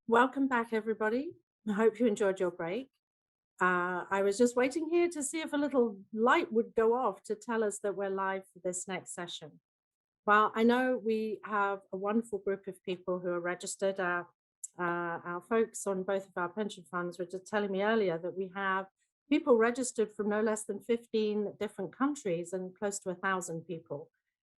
Welcome back, everybody. I hope you enjoyed your break. I was just waiting here to see if a little light would go off to tell us that we're live for this next session. Well, I know we have a wonderful group of people who are registered. Our folks on both of our pension funds were just telling me earlier that we have people registered from no less than 15 different countries and close to 1,000 people.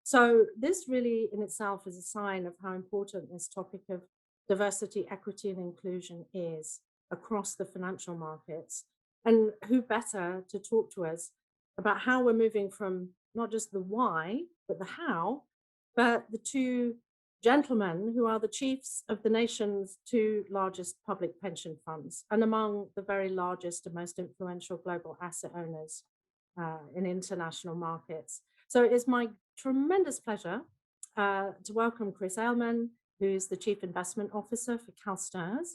So this really in itself is a sign of how important this topic of diversity, equity, and inclusion is across the financial markets. And who better to talk to us about how we're moving from not just the why, but the how, but the two gentlemen who are the chiefs of the nation's two largest public pension funds and among the very largest and most influential global asset owners in international markets. So it is my tremendous pleasure to welcome Chris Ailman, who's the Chief Investment Officer for CalSTRS,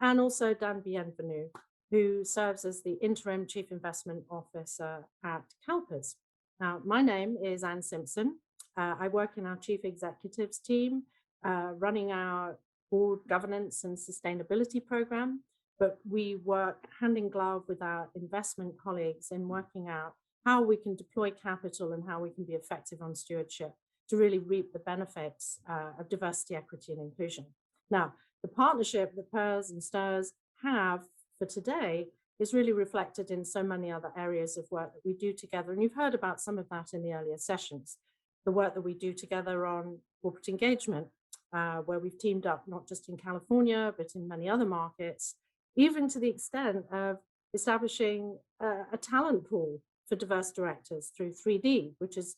and also Dan Bienvenu, who serves as the Interim Chief Investment Officer at CalPERS. Now, my name is Anne Simpson. I work in our Chief Executives team, running our board governance and sustainability program, but we work hand in glove with our investment colleagues in working out how we can deploy capital and how we can be effective on stewardship to really reap the benefits of diversity, equity, and inclusion. Now, the partnership that PERS and STRS have for today is really reflected in so many other areas of work that we do together. And you've heard about some of that in the earlier sessions. The work that we do together on corporate engagement, where we've teamed up not just in California, but in many other markets, even to the extent of establishing a talent pool for diverse directors through 3D, which is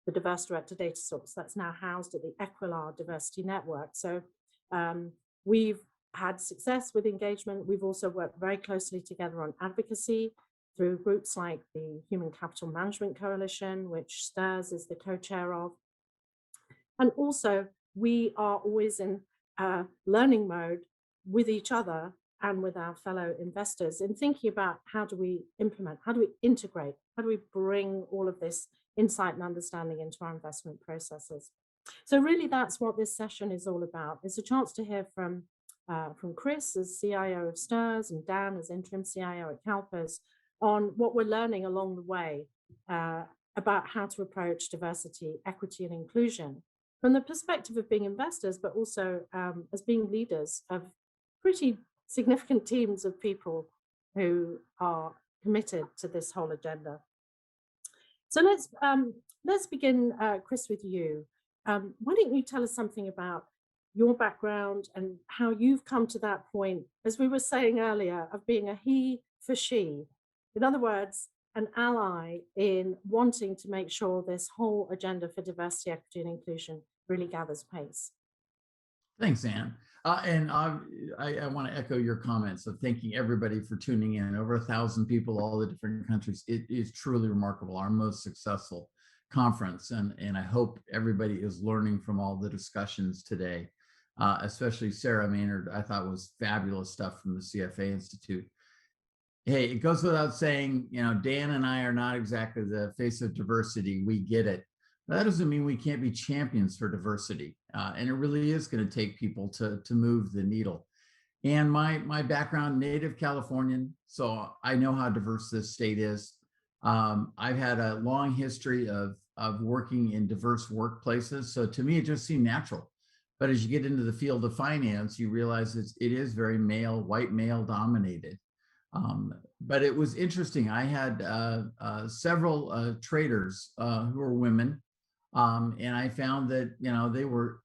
the diverse director data source that's now housed at the Equilar Diversity Network. So we've had success with engagement. We've also worked very closely together on advocacy through groups like the Human Capital Management Coalition, which STRS is the co-chair of. And also, we are always in learning mode with each other and with our fellow investors in thinking about how do we implement, how do we integrate, how do we bring all of this insight and understanding into our investment processes. So really that's what this session is all about. It's a chance to hear from Chris as CIO of STRS and Dan as interim CIO at CalPERS on what we're learning along the way about how to approach diversity, equity, and inclusion from the perspective of being investors, but also as being leaders of pretty significant teams of people who are committed to this whole agenda. So let's begin, Chris, with you. Why don't you tell us something about your background and how you've come to that point, as we were saying earlier, of being a he for she. In other words, an ally in wanting to make sure this whole agenda for diversity, equity, and inclusion really gathers pace. Thanks, Anne. And I want to echo your comments of thanking everybody for tuning in. Over 1,000 people, all the different countries. It is truly remarkable, our most successful conference. And I hope everybody is learning from all the discussions today, especially Sarah Maynard. I thought was fabulous stuff from the CFA Institute. Hey, it goes without saying, Dan and I are not exactly the face of diversity. We get it. That doesn't mean we can't be champions for diversity. And it really is going to take people to move the needle. And my background, native Californian, so I know how diverse this state is. I've had a long history of working in diverse workplaces. So to me, it just seemed natural. But as you get into the field of finance, you realize it is very white male dominated. But it was interesting. I had several traders who were women. And I found that, they were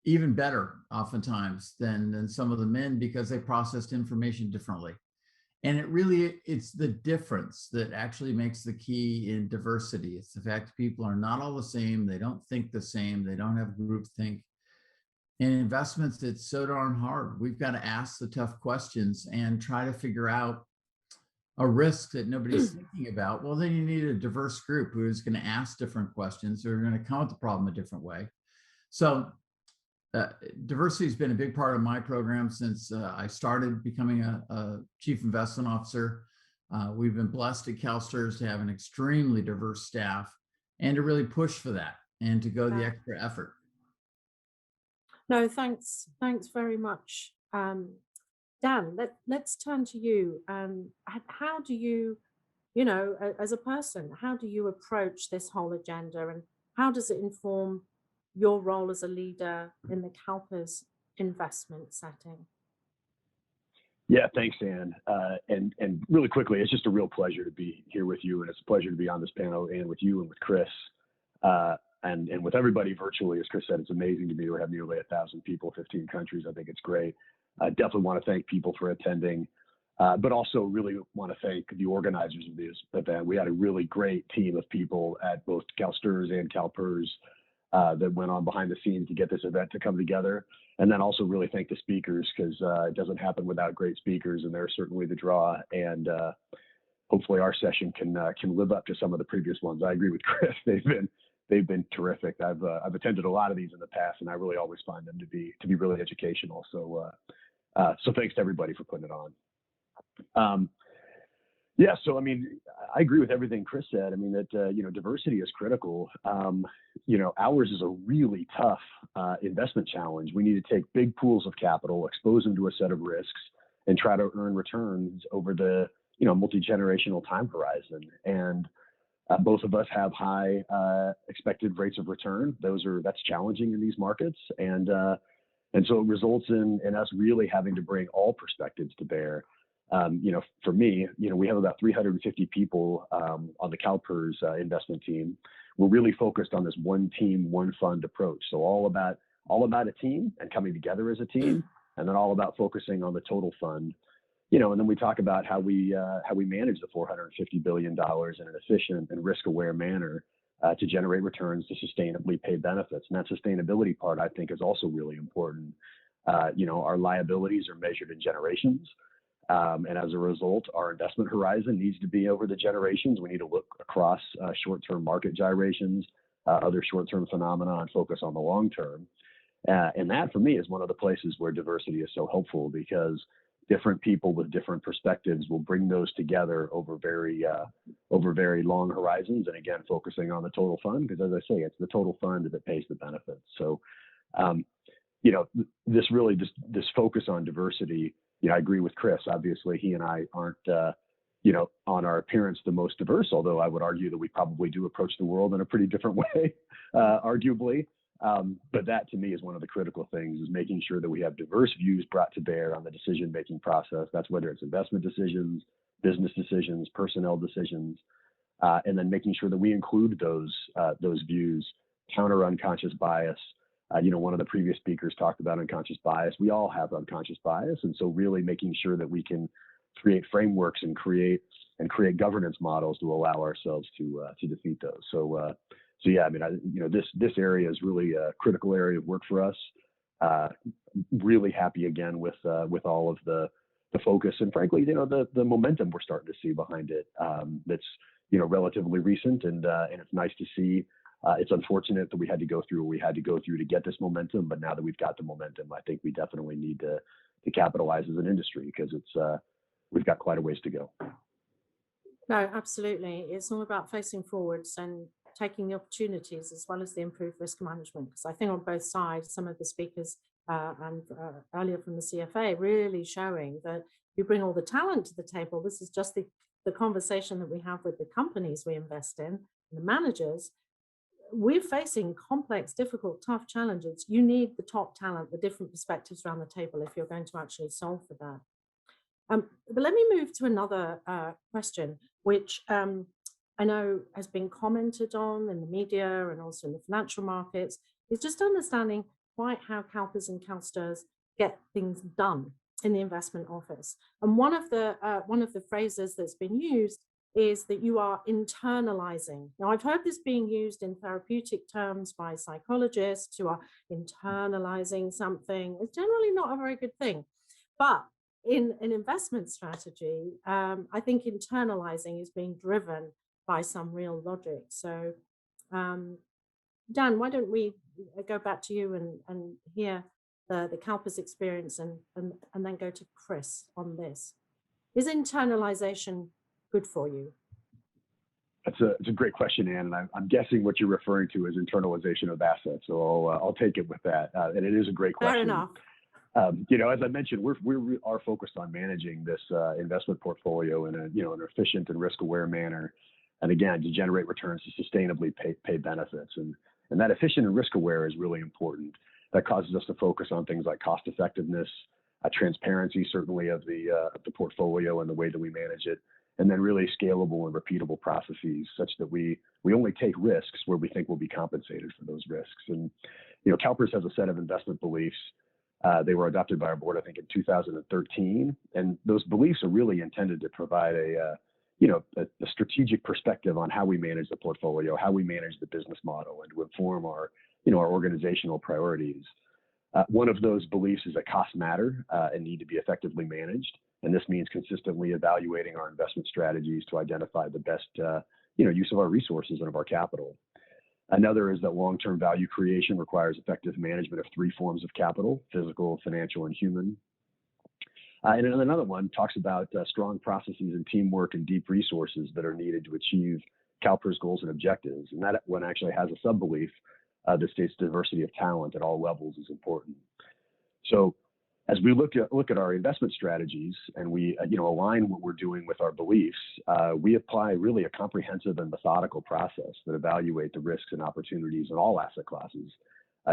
even better oftentimes than some of the men because they processed information differently. And it's the difference that actually makes the key in diversity. It's the fact that people are not all the same. They don't think the same. They don't have groupthink. In investments, it's so darn hard. We've got to ask the tough questions and try to figure out a risk that nobody's thinking about. Well, then you need a diverse group who is going to ask different questions, who are going to come at the problem a different way. So diversity has been a big part of my program since I started becoming a chief investment officer. We've been blessed at CalSTRS to have an extremely diverse staff and to really push for that and to go the extra effort. No, thanks very much, Um, Dan, let's turn to you. How do you, as a person, how do you approach this whole agenda, and how does it inform your role as a leader in the CalPERS investment setting? Yeah, thanks, Ann. And really quickly, it's just a real pleasure to be here with you, and it's a pleasure to be on this panel and with you and with Chris, and with everybody virtually. As Chris said, it's amazing to me to have nearly 1,000 people, 15 countries. I think it's great. I definitely want to thank people for attending, but also really want to thank the organizers of this event. We had a really great team of people at both CalSTRS and CalPERS that went on behind the scenes to get this event to come together. And then also really thank the speakers, because it doesn't happen without great speakers, and they're certainly the draw. And hopefully our session can live up to some of the previous ones. I agree with Chris; they've been terrific. I've attended a lot of these in the past, and I really always find them to be really educational. So thanks to everybody for putting it on. Yeah, so I mean, I agree with everything Chris said. I mean that diversity is critical. Ours is a really tough investment challenge. We need to take big pools of capital, expose them to a set of risks, and try to earn returns over the multi-generational time horizon. And both of us have high expected rates of return. That's challenging in these markets, and so it results in us really having to bring all perspectives to bear. For me, we have about 350 people on the CalPERS investment team. We're really focused on this one team, one fund approach. So all about a team and coming together as a team, and then all about focusing on the total fund. And then we talk about how we manage the $450 billion in an efficient and risk-aware manner to generate returns to sustainably pay benefits. And that sustainability part, I think, is also really important. Our liabilities are measured in generations. And as a result, our investment horizon needs to be over the generations. We need to look across short-term market gyrations, other short-term phenomena, and focus on the long term. And that, for me, is one of the places where diversity is so helpful, because different people with different perspectives will bring those together over very long horizons. And again, focusing on the total fund, because as I say, it's the total fund that pays the benefits. So, this focus on diversity. I agree with Chris. Obviously, he and I aren't, on our appearance, the most diverse, although I would argue that we probably do approach the world in a pretty different way, arguably. But that, to me, is one of the critical things, is making sure that we have diverse views brought to bear on the decision-making process. That's whether it's investment decisions, business decisions, personnel decisions, and then making sure that we include those views, counter unconscious bias. One of the previous speakers talked about unconscious bias. We all have unconscious bias, and so really making sure that we can create frameworks and create governance models to allow ourselves to defeat those. So yeah, I mean, this area is really a critical area of work for us. Really happy again with all of the focus, and frankly, the momentum we're starting to see behind it. That's relatively recent, and it's nice to see. It's unfortunate that we had to go through what we had to go through to get this momentum, but now that we've got the momentum, I think we definitely need to capitalize as an industry, because we've got quite a ways to go. No, absolutely. It's all about facing forwards and taking the opportunities as well as the improved risk management. Because I think on both sides, some of the speakers and earlier from the CFA really showing that you bring all the talent to the table. This is just the conversation that we have with the companies we invest in, and the managers. We're facing complex, difficult, tough challenges. You need the top talent, the different perspectives around the table if you're going to actually solve for that. But let me move to another question, which I know has been commented on in the media and also in the financial markets, is just understanding quite how CalPERS and CalSTRS get things done in the investment office. And one of the phrases that's been used is that you are internalizing. Now, I've heard this being used in therapeutic terms by psychologists who are internalizing something. It's generally not a very good thing. But in an investment strategy, I think internalizing is being driven by some real logic. So, Dan, why don't we go back to you and hear the CalPERS experience, and then go to Chris on this. Is internalization good for you? It's a great question, Ann, and I'm guessing what you're referring to is internalization of assets. So I'll take it with that, and it is a great question. Fair enough. As I mentioned, we are focused on managing this investment portfolio in an efficient and risk-aware manner, and again, to generate returns to sustainably pay benefits. And that efficient and risk-aware is really important. That causes us to focus on things like cost effectiveness, transparency, certainly of the portfolio and the way that we manage it, and then really scalable and repeatable processes such that we only take risks where we think we'll be compensated for those risks. And CalPERS has a set of investment beliefs. They were adopted by our board, I think, in 2013, and those beliefs are really intended to provide a strategic perspective on how we manage the portfolio, how we manage the business model, and to inform our organizational priorities. One of those beliefs is that costs matter and need to be effectively managed, and this means consistently evaluating our investment strategies to identify the best use of our resources and of our capital. Another is that long-term value creation requires effective management of three forms of capital: physical, financial, and human. And another one talks about strong processes and teamwork and deep resources that are needed to achieve CalPERS goals and objectives. And that one actually has a sub-belief that states diversity of talent at all levels is important. So as we look at our investment strategies and we align what we're doing with our beliefs, we apply really a comprehensive and methodical process that evaluate the risks and opportunities in all asset classes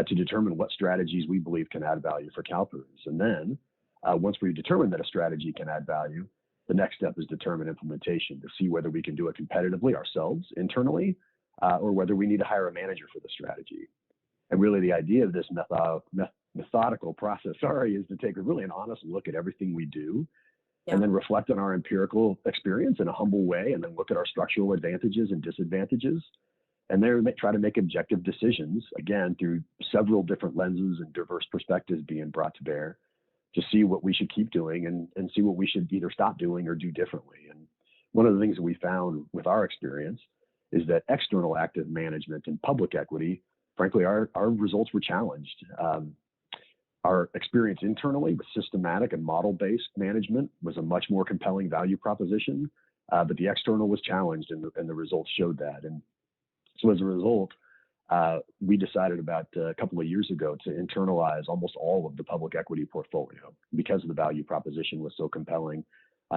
to determine what strategies we believe can add value for CalPERS. And then once we've determined that a strategy can add value, the next step is determine implementation to see whether we can do it competitively ourselves internally or whether we need to hire a manager for the strategy. And really the idea of this methodical process, is to take really an honest look at everything we do and then reflect on our empirical experience in a humble way, and then look at our structural advantages and disadvantages, and then try to make objective decisions, again, through several different lenses and diverse perspectives being brought to bear to see what we should keep doing and see what we should either stop doing or do differently. And one of the things that we found with our experience is that external active management in public equity, frankly, our results were challenged. Our experience internally with systematic and model-based management was a much more compelling value proposition, but the external was challenged, and the results showed that. And so as a result, we decided about a couple of years ago to internalize almost all of the public equity portfolio because the value proposition was so compelling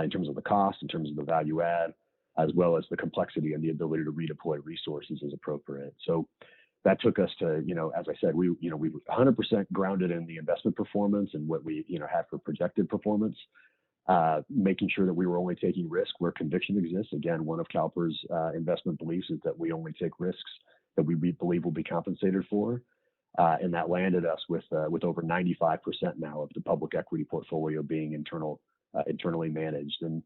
in terms of the cost, in terms of the value add, as well as the complexity and the ability to redeploy resources as appropriate. So that took us to, as I said, we were 100% grounded in the investment performance and what we, had for projected performance, making sure that we were only taking risk where conviction exists. Again, one of CalPERS' investment beliefs is that we only take risks that we believe will be compensated for. And that landed us with over 95% now of the public equity portfolio being internally managed. And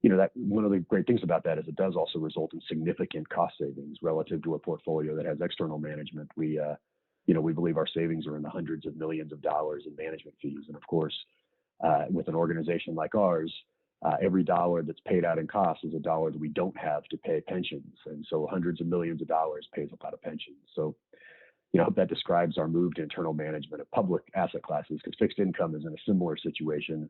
that one of the great things about that is it does also result in significant cost savings relative to a portfolio that has external management. We believe our savings are in the hundreds of millions of dollars in management fees. And of course, with an organization like ours, every dollar that's paid out in costs is a dollar that we don't have to pay pensions. And so hundreds of millions of dollars pays up out of pensions. So, that describes our move to internal management of public asset classes, because fixed income is in a similar situation,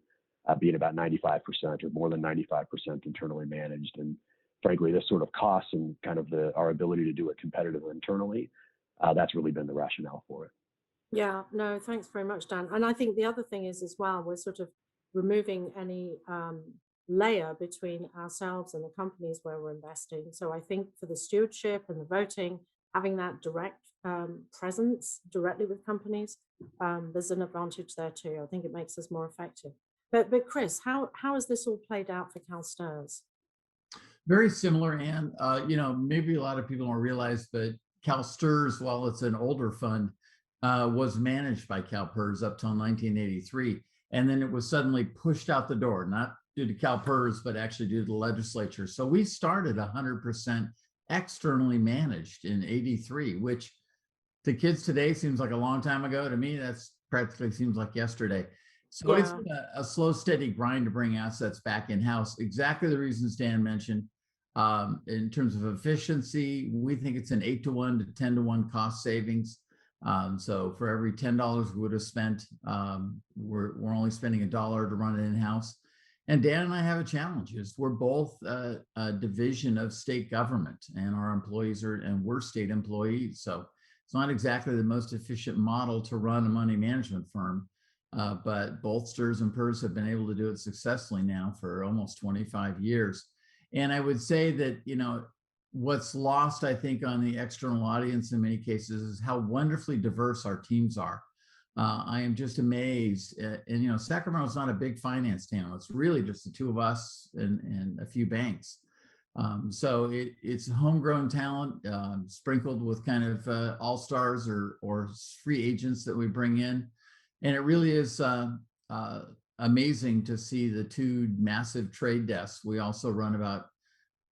being about 95% or more than 95% internally managed. And frankly, this sort of costs and kind of our ability to do it competitively internally, that's really been the rationale for it. Yeah, no, thanks very much, Dan. And I think the other thing is as well, we're sort of removing any layer between ourselves and the companies where we're investing. So I think for the stewardship and the voting, having that direct presence directly with companies, there's an advantage there too. I think it makes us more effective. But Chris, how has this all played out for CalSTRS? Very similar, and maybe a lot of people don't realize, but CalSTRS, while it's an older fund, was managed by CalPERS up till 1983, and then it was suddenly pushed out the door, not due to CalPERS, but actually due to the legislature. So we started 100% externally managed in '83, which to kids today seems like a long time ago. To me, that's practically seems like yesterday. So it's Yeah, been a slow, steady grind to bring assets back in-house. Exactly the reasons Dan mentioned. In terms of efficiency, we think it's an 8-to-1 to 10-to-1 cost savings. So for every $10 we would have spent, we're only spending $1 to run it in-house. And Dan and I have a challenge. We're both a division of state government, and our employees we're state employees. So it's not exactly the most efficient model to run a money management firm. but both STRS and PERS have been able to do it successfully now for almost 25 years. And I would say that, what's lost, I think, on the external audience in many cases is how wonderfully diverse our teams are. I am just amazed. And, Sacramento's not a big finance town. It's really just the two of us and a few banks. So it's homegrown talent sprinkled with kind of all-stars or free agents that we bring in. And it really is amazing to see the two massive trade desks. We also run about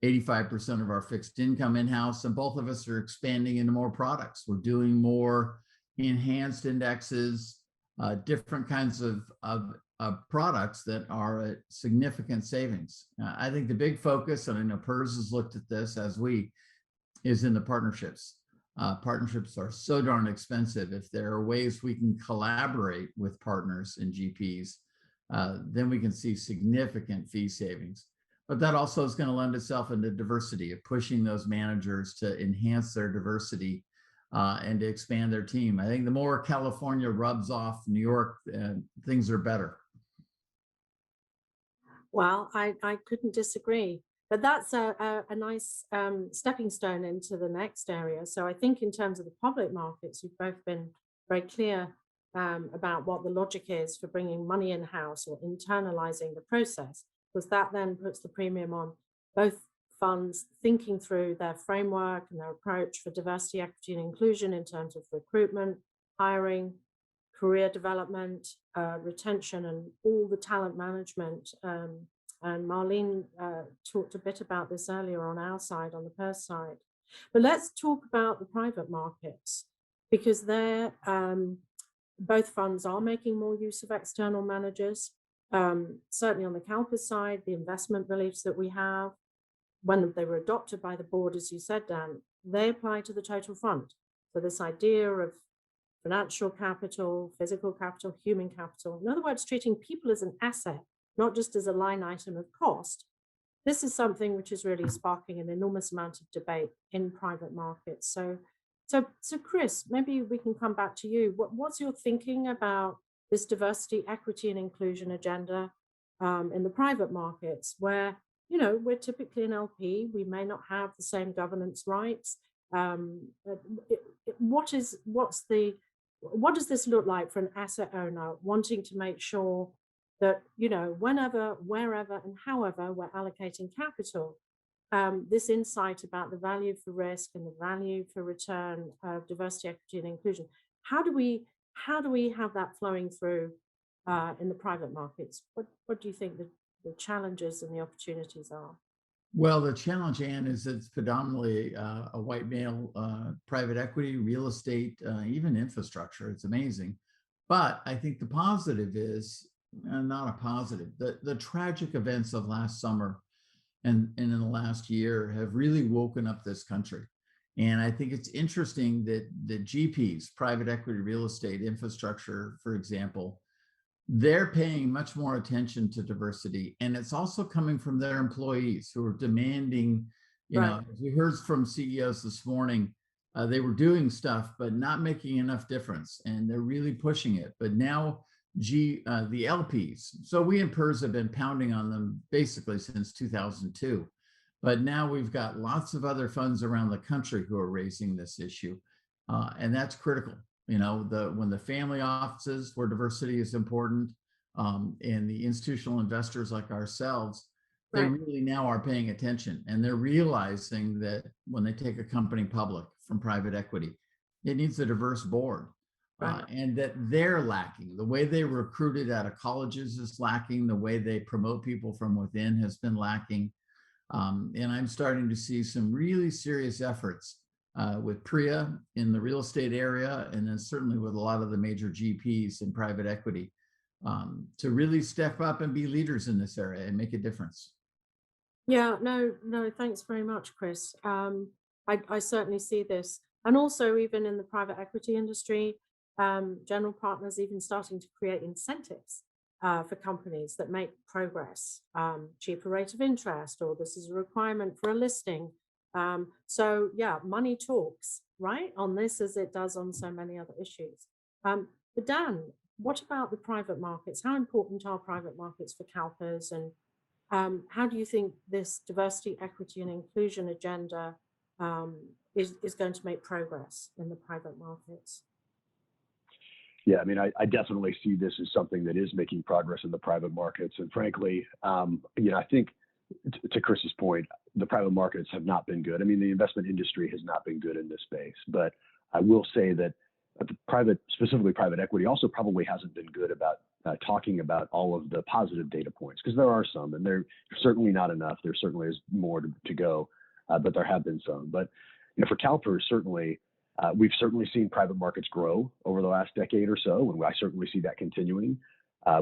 85% of our fixed income in-house, and both of us are expanding into more products. We're doing more enhanced indexes, different kinds of products that are at significant savings. I think the big focus, and I know PERS has looked at this as is in the partnerships. Partnerships are so darn expensive. If there are ways we can collaborate with partners and GPs, then we can see significant fee savings. But that also is going to lend itself into diversity, of pushing those managers to enhance their diversity and to expand their team. I think the more California rubs off New York, things are better. Well, I couldn't disagree. But that's a nice stepping stone into the next area. So I think in terms of the public markets, you've both been very clear about what the logic is for bringing money in-house or internalizing the process, because that then puts the premium on both funds thinking through their framework and their approach for diversity, equity, and inclusion in terms of recruitment, hiring, career development, retention, and all the talent management. And Marlene talked a bit about this earlier on our side, on the PERS side. But let's talk about the private markets, because they're both funds are making more use of external managers. Certainly on the CalPERS side, the investment beliefs that we have, when they were adopted by the board, as you said, Dan, they apply to the total fund. So this idea of financial capital, physical capital, human capital, in other words, treating people as an asset, not just as a line item of cost. This is something which is really sparking an enormous amount of debate in private markets. So Chris, maybe we can come back to you. What's your thinking about this diversity, equity, and inclusion agenda in the private markets, where we're typically an LP, we may not have the same governance rights. What does this look like for an asset owner wanting to make sure that whenever, wherever, and however we're allocating capital, this insight about the value for risk and the value for return of diversity, equity, and inclusion, how do we have that flowing through in the private markets? What do you think the challenges and the opportunities are? Well, the challenge, Anne, is it's predominantly a white male private equity, real estate, even infrastructure. It's amazing. But I think the positive is not a positive. The tragic events of last summer and in the last year have really woken up this country. And I think it's interesting that the GPs, private equity, real estate, infrastructure, for example, they're paying much more attention to diversity. And it's also coming from their employees who are demanding, Right. as we heard from CEOs this morning, they were doing stuff, but not making enough difference. And they're really pushing it. But now the LPs, so we in PERS have been pounding on them basically since 2002. But now we've got lots of other funds around the country who are raising this issue. And that's critical. When the family offices where diversity is important, and the institutional investors like ourselves, they Right. really now are paying attention, and they're realizing that when they take a company public from private equity, it needs a diverse board. Right. And that they're lacking. The way they recruited out of colleges is lacking. The way they promote people from within has been lacking. And I'm starting to see some really serious efforts with PRIA in the real estate area, and then certainly with a lot of the major GPs in private equity, to really step up and be leaders in this area and make a difference. Yeah, no, thanks very much, Chris. I certainly see this. And also, even in the private equity industry, general partners even starting to create incentives for companies that make progress, cheaper rate of interest, or this is a requirement for a listing. So yeah, money talks, right, on this as it does on so many other issues. But Dan, what about the private markets? How important are private markets for CalPERS? And how do you think this diversity, equity, and inclusion agenda um, is going to make progress in the private markets? Yeah, I mean, I definitely see this as something that is making progress in the private markets. And frankly, I think to Chris's point, the private markets have not been good. I mean, the investment industry has not been good in this space. But I will say that specifically private equity, also probably hasn't been good about talking about all of the positive data points, because there are some, and they're certainly not enough. There certainly is more to go, but there have been some. But for CalPERS, certainly. We've certainly seen private markets grow over the last decade or so, and I certainly see that continuing.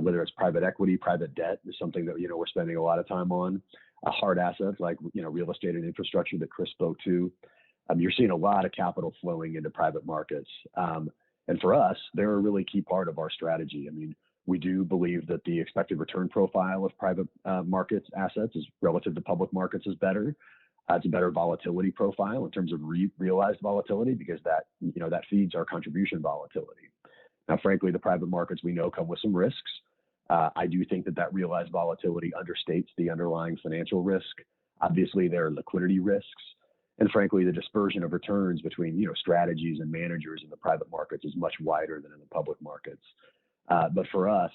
Whether it's private equity, private debt is something that we're spending a lot of time on. Hard assets like real estate and infrastructure that Chris spoke to. You're seeing a lot of capital flowing into private markets, and for us, they're a really key part of our strategy. I mean, we do believe that the expected return profile of private markets assets is relative to public markets is better. It's a better volatility profile in terms of realized volatility, because that feeds our contribution volatility. Now, frankly, the private markets we know come with some risks. I do think that realized volatility understates the underlying financial risk. Obviously, there are liquidity risks, and frankly, the dispersion of returns between strategies and managers in the private markets is much wider than in the public markets. But for us,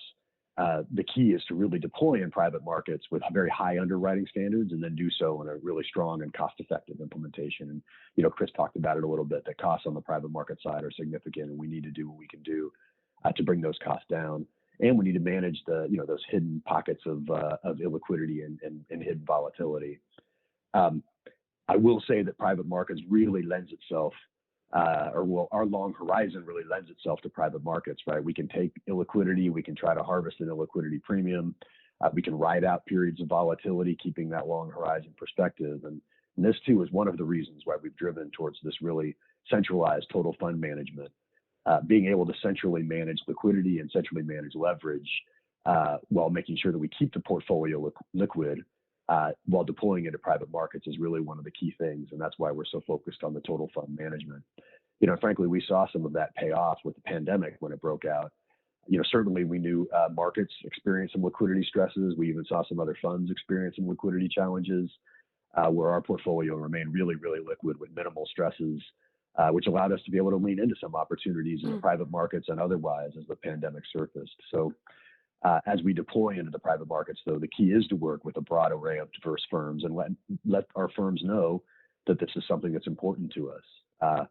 the key is to really deploy in private markets with very high underwriting standards, and then do so in a really strong and cost-effective implementation. And Chris talked about it a little bit. The costs on the private market side are significant, and we need to do what we can do to bring those costs down. And we need to manage those hidden pockets of illiquidity and hidden volatility. I will say that private markets really lends itself. Our long horizon really lends itself to private markets, right? We can take illiquidity, we can try to harvest an illiquidity premium, we can ride out periods of volatility, keeping that long horizon perspective. And this too is one of the reasons why we've driven towards this really centralized total fund management, being able to centrally manage liquidity and centrally manage leverage, while making sure that we keep the portfolio liquid, while deploying into private markets is really one of the key things. And that's why we're so focused on the total fund management. Frankly, we saw some of that pay off with the pandemic when it broke out. Certainly we knew markets experienced some liquidity stresses. We even saw some other funds experience some liquidity challenges, where our portfolio remained really, really liquid with minimal stresses, which allowed us to be able to lean into some opportunities in the private markets and otherwise as the pandemic surfaced. So as we deploy into the private markets, though, the key is to work with a broad array of diverse firms and let our firms know that this is something that's important to us.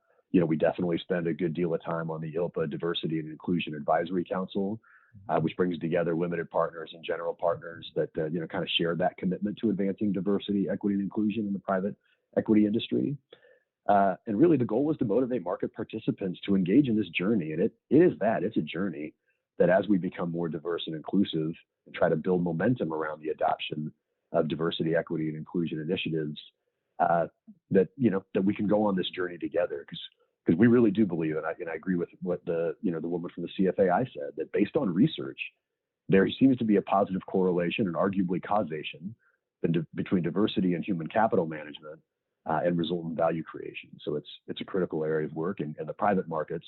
We definitely spend a good deal of time on the ILPA Diversity and Inclusion Advisory Council, which brings together limited partners and general partners that kind of share that commitment to advancing diversity, equity, and inclusion in the private equity industry. And really, the goal is to motivate market participants to engage in this journey. And it's a journey that as we become more diverse and inclusive and try to build momentum around the adoption of diversity, equity, and inclusion initiatives, that we can go on this journey together. Because we really do believe, and I agree with what the woman from the CFAI said, that based on research, there seems to be a positive correlation and arguably causation between diversity and human capital management and resultant value creation. So it's a critical area of work, and the private markets,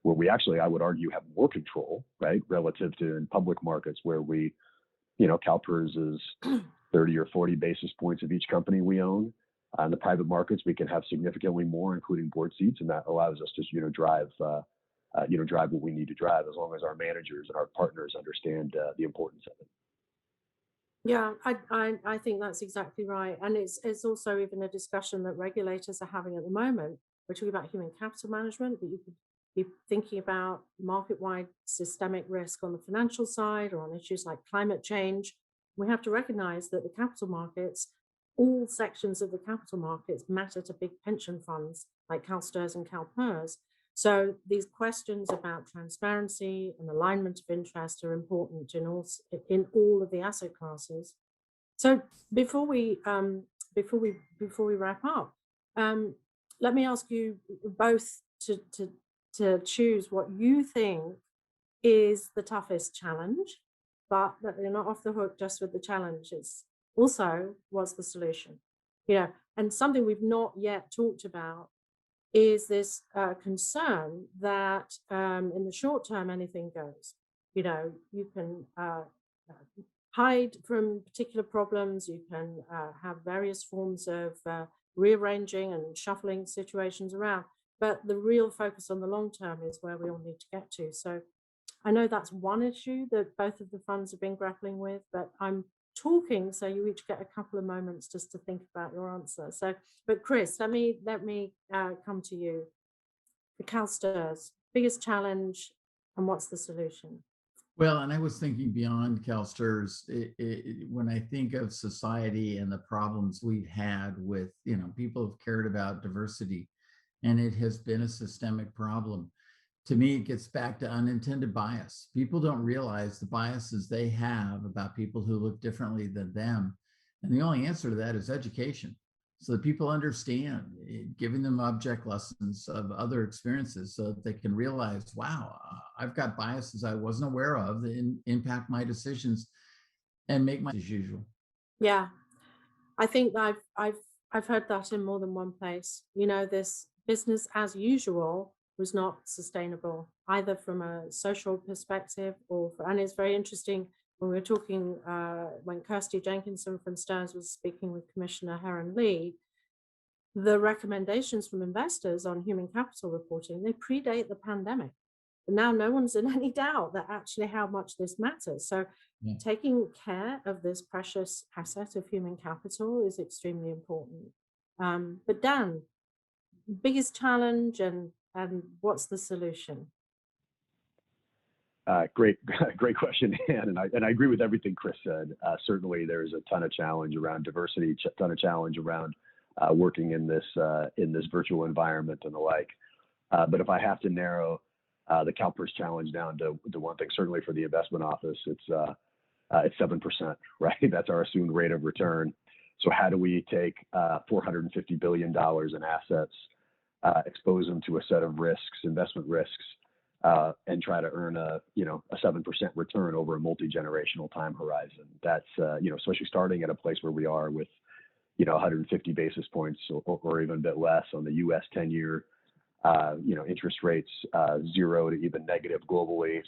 where we actually, I would argue, have more control, right, relative to in public markets where we, CalPERS is 30 or 40 basis points of each company we own. In the private markets, we can have significantly more, including board seats, and that allows us to, drive what we need to drive, as long as our managers and our partners understand the importance of it. Yeah, I think that's exactly right. And it's also even a discussion that regulators are having at the moment. We're talking about human capital management, but you could be thinking about market-wide systemic risk on the financial side or on issues like climate change. We have to recognize that the capital markets, all sections of the capital markets matter to big pension funds like CalSTRS and CalPERS. So these questions about transparency and alignment of interest are important in all of the asset classes. So before we wrap up, let me ask you both to choose what you think is the toughest challenge, but that you're not off the hook just with the challenge. It's also what's the solution. And something we've not yet talked about is this concern that in the short term, anything goes. You can hide from particular problems. You can have various forms of rearranging and shuffling situations around. But the real focus on the long term is where we all need to get to. So I know that's one issue that both of the funds have been grappling with, but I'm talking so you each get a couple of moments just to think about your answer. So, but Chris, let me come to you. The CalSTRS biggest challenge, and what's the solution? Well, and I was thinking beyond CalSTRS, when I think of society and the problems we've had with, people have cared about diversity, and it has been a systemic problem. To me, it gets back to unintended bias. People don't realize the biases they have about people who look differently than them. And the only answer to that is education. So that people understand, giving them object lessons of other experiences so that they can realize, wow, I've got biases I wasn't aware of that impact my decisions and make my as usual. Yeah, I think I've heard that in more than one place. This business as usual was not sustainable either from a social perspective and it's very interesting when we were talking when Kirsty Jenkinson from Stearns was speaking with Commissioner Heron Lee. The recommendations from investors on human capital reporting, they predate the pandemic. But now no one's in any doubt that actually how much this matters. So Yeah. taking care of this precious asset of human capital is extremely important. But Dan, biggest challenge and what's the solution? Great, great question, Ann. And I agree with everything Chris said. Certainly, there's a ton of challenge around diversity, ton of challenge around working in this virtual environment and the like. But if I have to narrow the CalPERS challenge down to one thing, certainly for the investment office, it's 7%, right? That's our assumed rate of return. So how do we take $450 billion in assets, expose them to a set of risks, investment risks, and try to earn a 7% return over a multi-generational time horizon? That's especially starting at a place where we are with 150 basis points or even a bit less on the U.S. 10-year, interest rates 0 to even negative globally.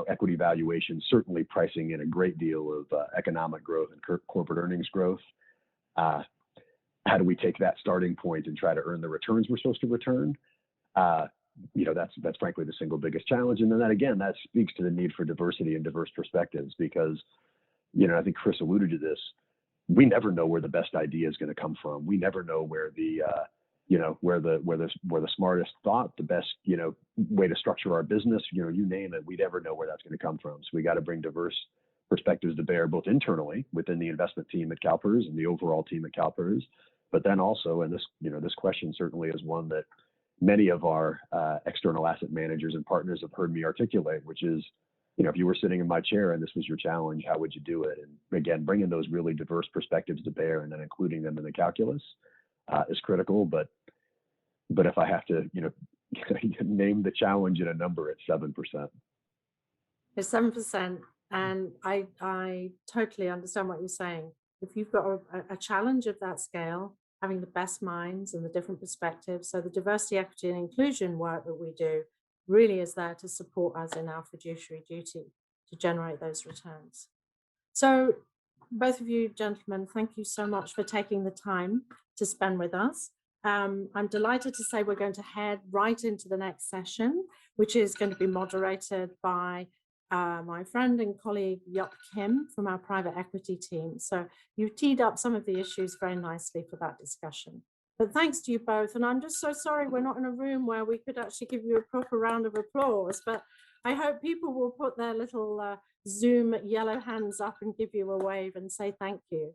Equity valuation certainly pricing in a great deal of economic growth and corporate earnings growth. How do we take that starting point and try to earn the returns we're supposed to return? That's frankly the single biggest challenge. And then that speaks to the need for diversity and diverse perspectives because, I think Chris alluded to this. We never know where the best idea is going to come from. We never know where the smartest thought, the best, way to structure our business, you name it, we never know where that's going to come from. So we got to bring diverse perspectives to bear, both internally within the investment team at CalPERS and the overall team at CalPERS, but then also, and this question certainly is one that many of our external asset managers and partners have heard me articulate, which is, if you were sitting in my chair and this was your challenge, how would you do it? And again, bringing those really diverse perspectives to bear and then including them in the calculus is critical. But if I have to, name the challenge in a number, it's 7%. It's 7%. And I totally understand what you're saying. If you've got a challenge of that scale, having the best minds and the different perspectives, so the diversity, equity, and inclusion work that we do really is there to support us in our fiduciary duty to generate those returns. So, both of you gentlemen, thank you so much for taking the time to spend with us. I'm delighted to say we're going to head right into the next session, which is going to be moderated by my friend and colleague Yup Kim from our private equity team. So you've teed up some of the issues very nicely for that discussion. But thanks to you both. And I'm just so sorry we're not in a room where we could actually give you a proper round of applause. But I hope people will put their little Zoom yellow hands up and give you a wave and say thank you.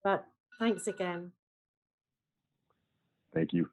But thanks again. Thank you.